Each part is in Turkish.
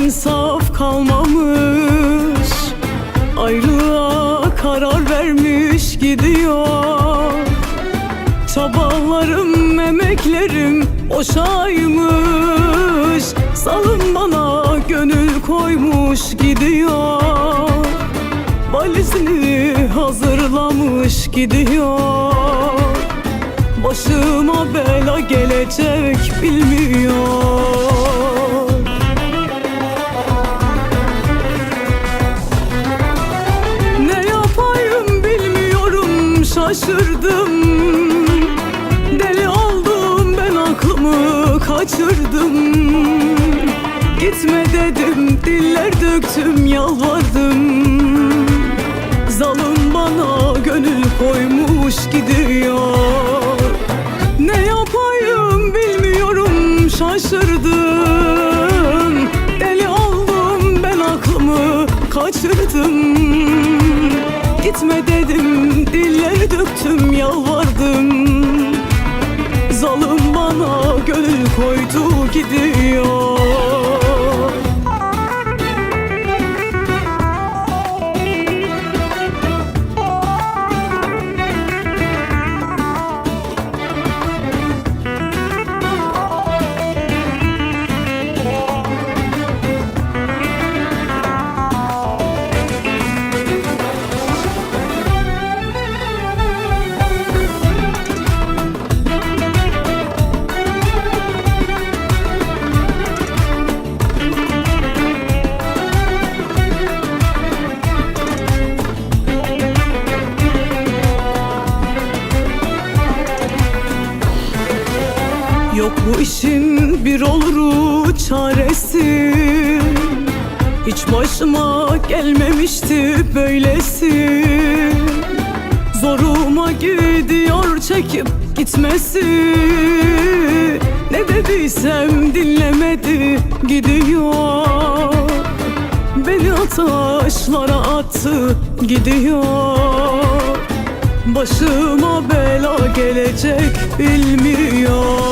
insaf kalmamış, ayrılığa karar vermiş gidiyor. Çabalarım, emeklerim boşaymış, salım bana gönül koymuş gidiyor. Valizini hazırlamış gidiyor. Başıma bela gelecek bilmiyor. Ne yapayım bilmiyorum, şaşırdım. Deli oldum ben, aklımı kaçırdım. Gitme dedim, diller döktüm, yalvardım. Zalim bana gönül koymuş gidiyor. Ne yapayım bilmiyorum, şaşırdım. Deli oldum ben, aklımı kaçırdım. Gitme dedim, diller döktüm, yalvardım. Zalim bana gönül koydu gidiyor. Yok bu işin bir oluru çaresi, hiç başıma gelmemişti böylesi. Zoruma gidiyor çekip gitmesi. Ne dediysem dinlemedi gidiyor. Beni taşlara attı gidiyor. Başıma bela gelecek bilmiyor.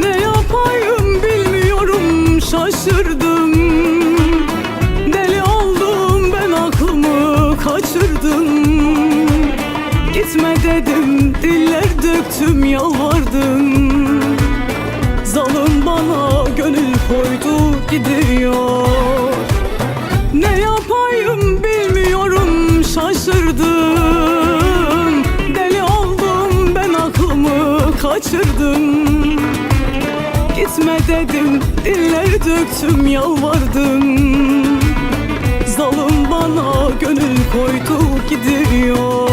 Ne yapayım bilmiyorum, şaşırdım. Deli oldum ben, aklımı kaçırdım. Gitme dedim, diller döktüm, yalvardım. Zalim bana gönül koydu gidiyor. Ne yapayım bilmiyorum, şaşırdım. Deli oldum ben, aklımı kaçırdım. Gitme dedim, diller döktüm, yalvardım. Zalim bana gönül koydu gidiyor.